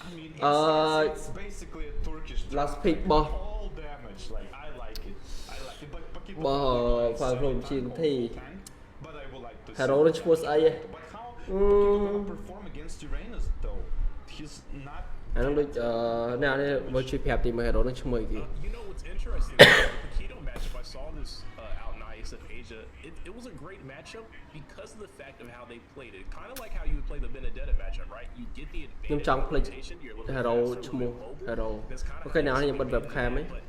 I mean, it's basically a Turkish last drop, pick like, bo all damage. Like I like it. But people bo like phải semi from tank chiến or thi full tank. But I would like to see hero nó that chua ai ấy Phygital. But how Phygital gonna perform against Uranus though? He's not anh that, nói nào đây vừa chụp hẹp thì mà hero nó chua gì You know what's interesting? The Phygital matchup, I saw this out in IS of Asia. It was a great matchup because of the fact of how they played it. Kind of like how you would play the Benedetta matchup, right? You get the nhưng advantage trong of play rotation. You're a little bit hero faster, a little chua bit mobile. hero That's kind of ok how nào you anh bật split webcam ấy But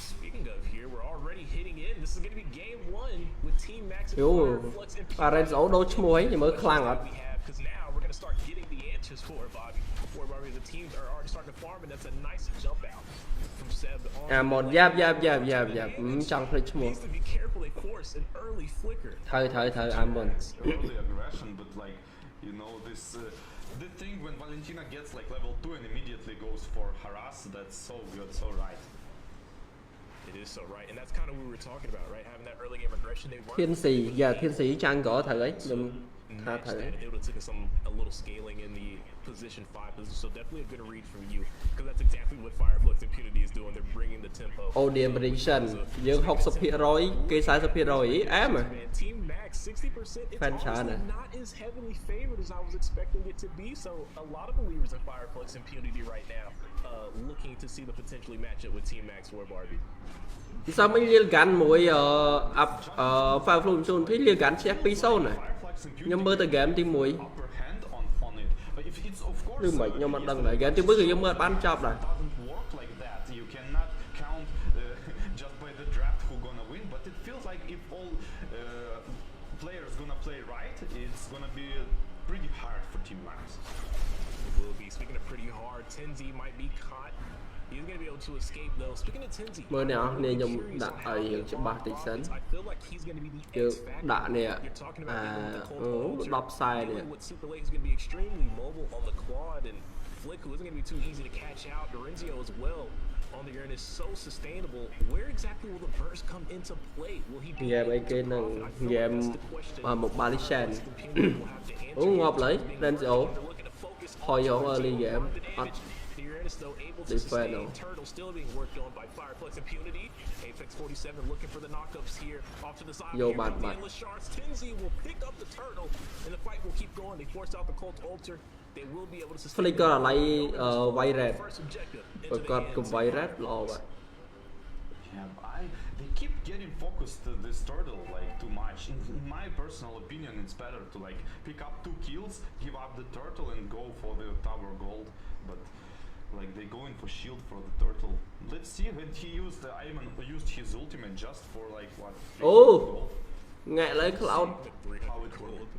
speaking of here, we're already hitting in. This is going to be game one with TeamMax and Fireflux and Aren dấu đôi chua ấy nhưng mới khlang rồi because now we're going to start getting the answers for it, Bobby. Before the teams are already starting to farm, and that's a nice jump out from Seb. một giáp trong play chua Needs to be careful. They force an early flicker. thời Amon early aggression, but like, you know, this the thing when Valentina gets like level 2 and immediately goes for harass, that's so good, so right. It is so right, and that's kind of what we were talking about, right? Having that early game aggression. They weren't thiên sĩ giờ thiên sĩ trang gõ thử ấy đừng tha thử it would have taken a little scaling in the position 5 position, so definitely a good read from you, because that's exactly what Fireflux Impunity is doing. They're bringing the tempo. Audience prediction យើង60%គេ40%អែម TeamMax 60%. It's honestly not as heavily favored as I was expecting it to be. So a lot of believers in Fireflux Impunity right now, looking to see the potentially matchup with TeamMax or Barbie. sao mới liên cảnhមួយFireflux Impunity thấy liên cảnh check 2-0 này nhưng mơ tới game team 1 nhưng mà nhưng mà đừng lại game team 1 thì mơ bán chop này players gonna play right, it's gonna be pretty hard for TeamMax. It will be. Speaking of pretty hard, Tenzi might be caught. He's gonna be able to escape though. Speaking of Tenzi, mơ nào nè nhung đặt ở hiện cho 3 tỷ cent I feel like he's gonna be the chứ X factor. đã nè You're talking about đọc sai nè with Super Late is gonna be extremely mobile on the quad, and Flick, who isn't gonna be too easy to catch out. Dorenzio as well on the Uranus, so sustainable. Where exactly will the burst come into play? Will he be game ấy cái năng game một 3 tỷ cent ngọt lấy nên sẽ hồi hộp early game defend though. Turtle still being worked on by Fireflux Impunity. Apex 47 looking for the knockups here off to the side. Yo, bad. Tenzi will pick up the turtle, and the fight will keep going. They force out the Colt Ultra. They will be able to sustain. Flicker là lấy vay red First objective. rồi còn cùng vay red lo vậy. Yeah, they keep getting focused to this turtle like too much. In my personal opinion, it's better to like pick up 2 kills, give up the turtle, and go for the tower gold. But like they going for shield for the turtle. Let's see when he used Ayman used his ultimate just for like what? Oh, ngại lấy cloud. How it worked.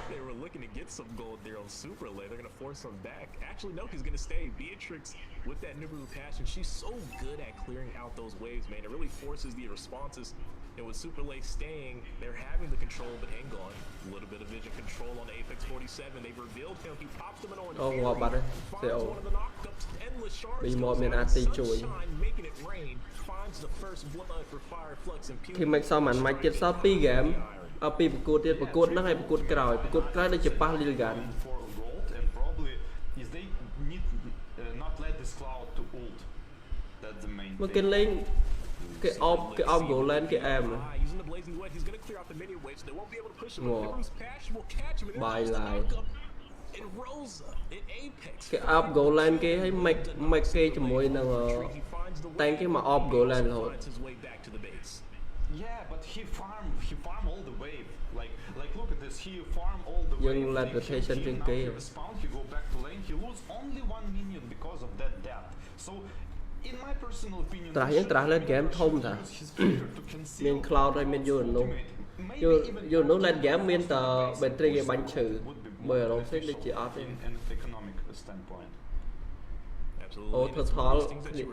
They were looking to get some gold there on Super Late. They're going to force him back. Actually, no, he's going to stay. Beatrix, with that Nibiru passion, she's so good at clearing out those waves, man. It really forces the responses. And with Super Late staying, they're having the control, but hang on. A little bit of vision control on Apex 47. They've revealed him. He pops them in on ngon bạn ơi. finds one of the knockups. Endless shards. Bị một miền anti chui. Making it rain. Finds the first blood for Fireflux and Thì mình sao mà mày chết sao pi game ở piประกวด nó hayประกวดក្រោយได้ជាប៉ះ Lil Gun for gold, and probably is they need not let this cloud to ult. That's the main mà thing. cái lên cái op goal lên cái em này Using the blazing wedge, he's going to clear out the mini waves. They won't be able to push him. Ngọt. Nibiru's passion will catch him. And Bài then lại. in Rosa, in Apex. cái op goal lên cái hay make cái cho mùi năng tan cái mà op goal lên rồi Finds his way back to the base. Yeah, but he farm all the wave. Like look at this. He farm all the Nhưng wave. là He rotation trên now kia. he respawn. He go back to lane. He lose only 1 minion because of that death. So in my personal opinion, trả lên game thông thà miền cloud hay miền vô luôn vô nó lên game miền tờ bên trên cái bánh trừ bởi nó sẽ đi chỉ off ô thật khó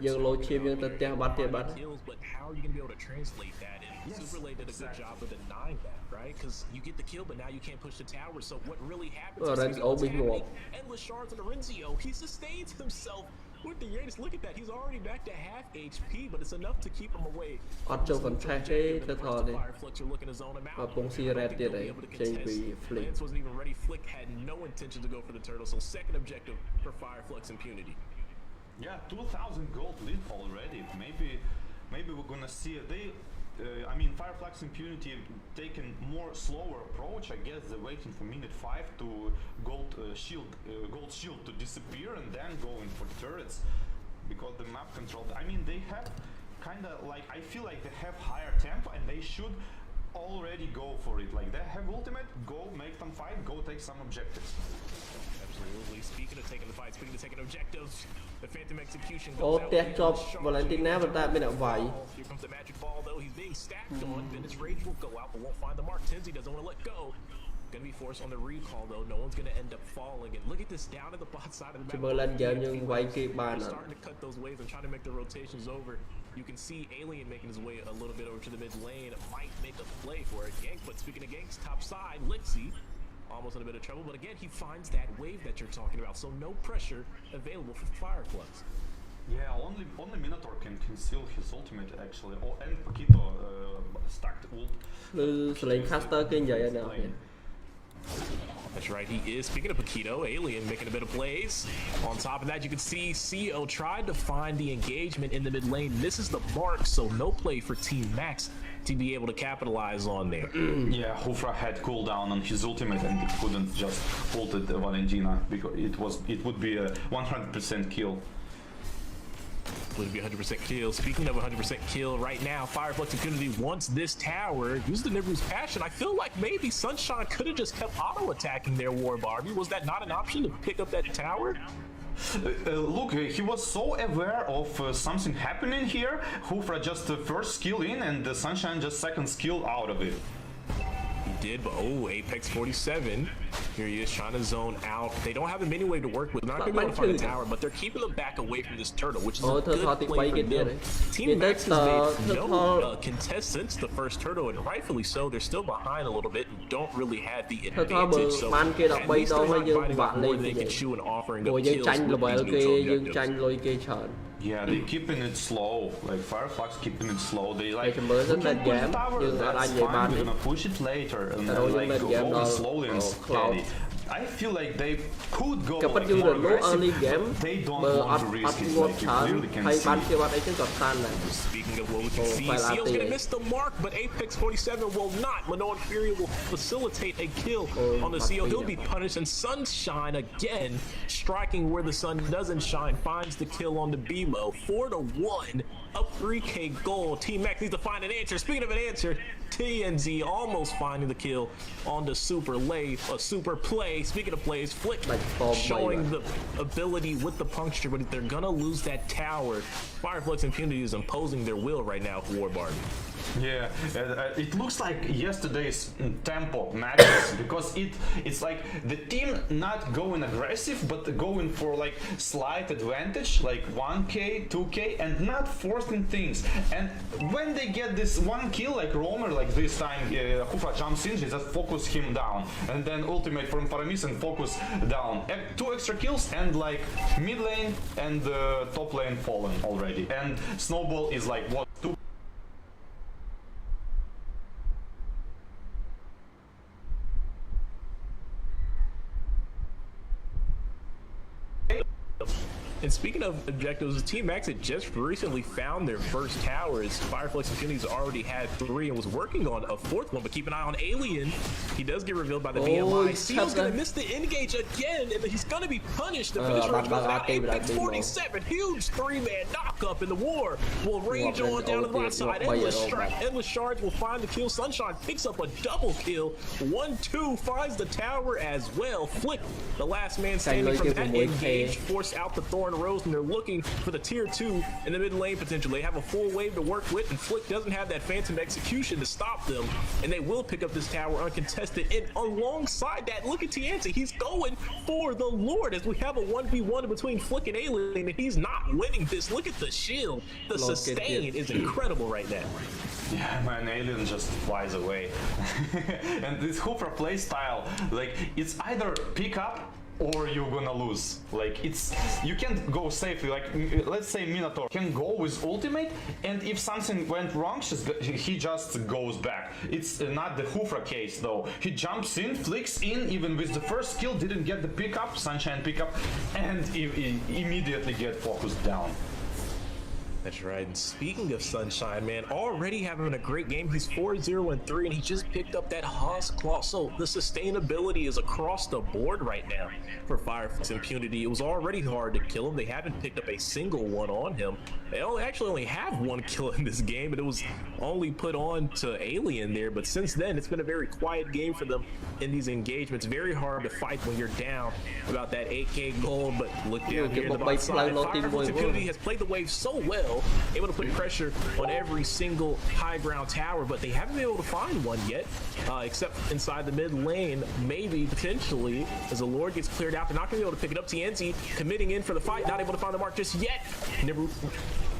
dương lôi chim dương tật tiêu bắt tiền bắt But how are you going to be able to translate that? And Super Late did a good job of denying that, right? Because you get the kill, but now you can't push the tower. So what really happens? That's all big more. Endless shards on Dorenzio. He sustains himself with the Uranus. Look at that. He's already back to half HP, but it's enough to keep him away. អត់ចូល contest ទេទៅថតទេ Fireflux are looking to zone him out. មកពងស៊ី red ទៀតហើយចេញពី flick Lance wasn't even ready. Flick had no intention to go for the turtle, so second objective for Fireflux Impunity. Yeah, 2,000 gold lead already. Maybe we're gonna see they. I mean, Fireflux Impunity taking more slower approach. I guess they're waiting for minute 5 to gold shield to disappear and then going for turrets because the map control. I mean, they have kind of like I feel like they have higher tempo and they should already go for it. Like they have ultimate, go make them fight, go take some objectives. Absolutely. Speaking of taking the fight, speaking of taking objectives, the Phantom Execution អូ goes out. ផ្ទះជាប់ Valentina ប៉ុន្តែមានអ្នកវាយ Here comes the magic ball though. He's being stacked on. Then his rage will go out, but won't find the mark. Tenzi doesn't want to let go. Gonna be forced on the recall though. No one's gonna end up falling. And look at this down at the bot side of the map. មើល land game យើងវាយគេបាន They're starting to cut those waves and trying to make the rotations over. You can see Alien making his way a little bit over to the mid lane. Might make a play for it. Gank, but speaking of ganks, top side, Lixie almost in a bit of trouble. But again, he finds that wave that you're talking about. So no pressure available for Fireflux. Yeah, only Minotaur can conceal his ultimate actually. Oh, and Phygital stacked ult. គឺសលេង caster គេនិយាយហើយណា That's right, he is. Speaking of Phygital, Alien making a bit of plays. On top of that, you can see CO tried to find the engagement in the mid lane. Misses the mark, so no play for TeamMax to be able to capitalize on there. Yeah, Hufra had cooldown on his ultimate and he couldn't just ult it Valentina because it would be a 100% kill. Would be 100% kill. Speaking of 100% kill, right now, Fireflux Impunity wants this tower. Use the Nibiru's Passion. I feel like maybe Sunshine could have just kept auto-attacking their War Barbie. Was that not an option to pick up that tower? Look, he was so aware of something happening here. Hufra just first skill in and the Sunshine just second skill out of it. He did, but oh, Apex 47. Here he is trying to zone out. They don't have a mini wave to work with. They're not going to be able to find the tower, but they're keeping them back away from this turtle, which is a good play for them. TeamMax has made no contest since the first turtle, and rightfully so. They're still behind a little bit and don't really have the advantage. So at least they're not fighting out more than they can chew and offering up kills with these neutral objectives. Yeah, they keeping it slow. Like Fireflux keeping it slow. They like They can we can put the tower. That's fine. We're gonna push it later and then like go slowly and steady. I feel like they could go like, more aggressive. They don't want to risk it. Like you clearly can see. Speaking of what we can see, Seal's gonna miss the mark, but Apex 47 will not. Manoan Fury will facilitate a kill on the Seal. He'll be punished, and Sunshine again striking where the sun doesn't shine, finds the kill on the BMO. 4-1, up 3k gold. TeamMax needs to find an answer. Speaking of an answer, TNZ almost finding the kill on the super play. Speaking of plays, Flick showing the ability with the puncture, but they're gonna lose that tower. Fireflux Impunity is imposing their will right now for War Barbie. Yeah, it looks like yesterday's tempo matches because it's like the team not going aggressive but going for like slight advantage, like 1k, 2k, and not forcing things. And when they get this one kill, like Roamer, like this time, Hufra jumps in, he just focus him down, and then ultimate from Paramis and focus down. 2 extra kills and like mid lane and top lane fallen already. And Snowball is like what 2. And speaking of objectives, TeamMax had just recently found their first towers. Fireflux Infinity's already had 3 and was working on a 4th one, but keep an eye on Alien. He does get revealed by the BMI. Seal's gonna miss the engage again, and he's gonna be punished. The finish range goes out. Apex 47, huge 3-man knock-up in the war. Will rage on down to the right side. Endless shards will find the kill. Sunshine picks up a double kill. 1-2 finds the tower as well. Flick, the last man standing from that engage, force out the Thorn Rose, and they're looking for the tier 2 in the mid lane potential. They have a full wave to work with, and Flick doesn't have that Phantom Execution to stop them, and they will pick up this tower uncontested. And alongside that, look at Tianzi. He's going for the Lord as we have a 1v1 between Flick and Alien, and he's not winning this. Look at the shield. The sustain is incredible right now. Yeah, man, Alien just flies away. And this Hufra play style, like, it's either pick up or you're gonna lose. Like you can't go safely. Like let's say Minotaur can go with ultimate, and if something went wrong, he just goes back. It's not the Hufra case though. He jumps in, flicks in, even with the first kill, didn't get the pickup, Sunshine pickup, and he immediately get focused down. That's right. And speaking of Sunshine, man, already having a great game. He's 4-0-3, and he just picked up that Haas Claw. So the sustainability is across the board right now for Firefox Impunity. It was already hard to kill him. They haven't picked up a single one on him. They actually only have one kill in this game, and it was only put on to Alien there. But since then, it's been a very quiet game for them in these engagements. Very hard to fight when you're down about that 8K gold. But look down here in the bottom side. Firefox Impunity has played the wave so well, able to put pressure on every single high ground tower, but they haven't been able to find one yet, except inside the mid lane, maybe, potentially, as the Lord gets cleared out. They're not going to be able to pick it up. TNZ committing in for the fight, not able to find the mark just yet.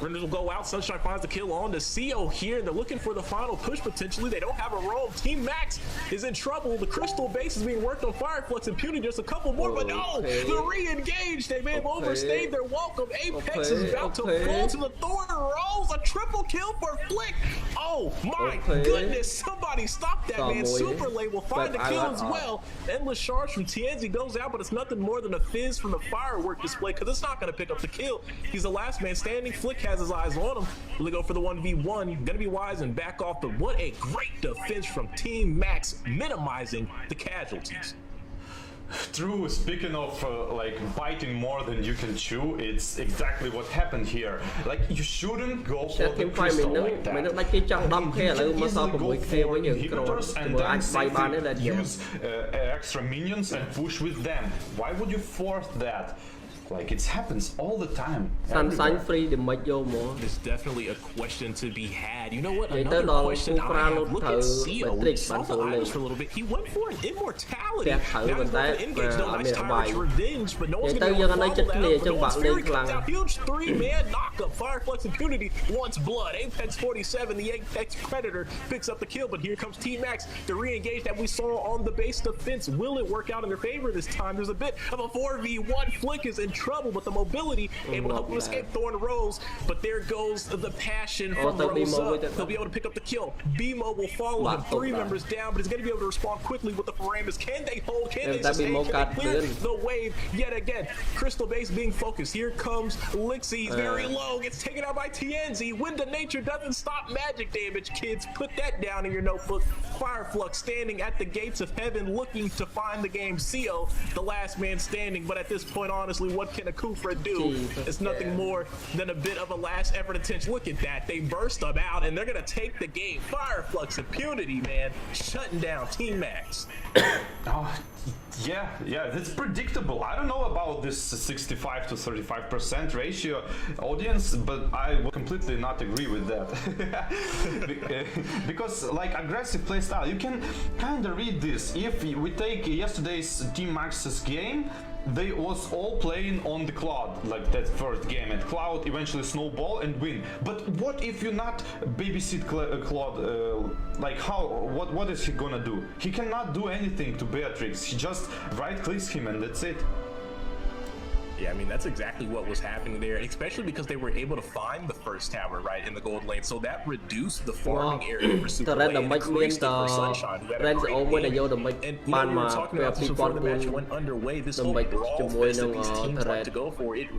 Renders will go out. Sunshine finds the kill on to CO here, and they're looking for the final push potentially. They don't have a roam. TeamMax is in trouble. The crystal base is being worked on. Fireflux Impunity, just a couple more, but no! They're re-engaged. They may have overstayed their welcome. Apex is about to fall to the Thorn Rose. A triple kill for Flick. Oh my goodness. Somebody stop that, man. Super Lay will find the kill as well. Endless Charge from TNZ goes out, but it's nothing more than a fizz from the firework display, because it's not going to pick up the kill. He's the last man standing. Flick has his eyes on him. Really go for the 1v1. Gonna be wise and back off, but what a great defense from TeamMax, minimizing the casualties. True. Speaking of like biting more than you can chew, it's exactly what happened here. Like you shouldn't go for the crystal like that. You can easily go for inhibitors and then safely use extra minions and push with them. Why would you force that? Like it happens all the time. There's definitely a question to be had. You know what? Another question I have. Look at CO. We saw the items for a little bit. He went for an immortality. Now he's going to engage. No, nice time to revenge, but no one's going to be able to follow that up. But once Fury comes out, huge 3-man knockup. Fireflux Impunity wants blood. Apex 47, the Apex Predator, picks up the kill, but here comes TeamMax. The re-engage that we saw on the base defense. Will it work out in their favor this time? There's a bit of a 4v1. Flick is in trouble, but the mobility able to help him escape Thorn Rose. But there goes the passion from Rosa. He'll be able to pick up the kill. BMO will follow him. 3 members down, but he's going to be able to respond quickly with the Foramus. Can they hold? Can they sustain? Can they clear the wave yet again? Crystal base being focused. Here comes Lixie. He's very low. Gets taken out by TNZ. Wind of Nature doesn't stop magic damage, kids. Put that down in your notebook. Fireflux standing at the gates of heaven, looking to find the game. CO, the last man standing, but at this point, honestly, what can a Kufra do? It's nothing more than a bit of a last effort attention. Look at that. They burst them out, and they're going to take the game. Fireflux Impunity, man, shutting down TeamMax. Oh, yeah, that's predictable. I don't know about this 65 to 35% ratio audience, but I would completely not agree with that. Because like aggressive playstyle, you can kind of read this. If we take yesterday's TeamMax's game, they was all playing on the Cloud, like that first game, and Cloud eventually snowball and win. But what if you not babysit Cloud? Like how? What is he gonna do? He cannot do anything to Beatrix. He just right clicks him and that's it. Yeah, I mean, that's exactly what was happening there, especially because they were able to find the first tower, right, in the gold lane. So that reduced the farming area for Super Lane and increased it for Sunshine, who had a great game. And, you know, we were talking about this before the match went underway. This whole brawl fest that these teams like to go for, it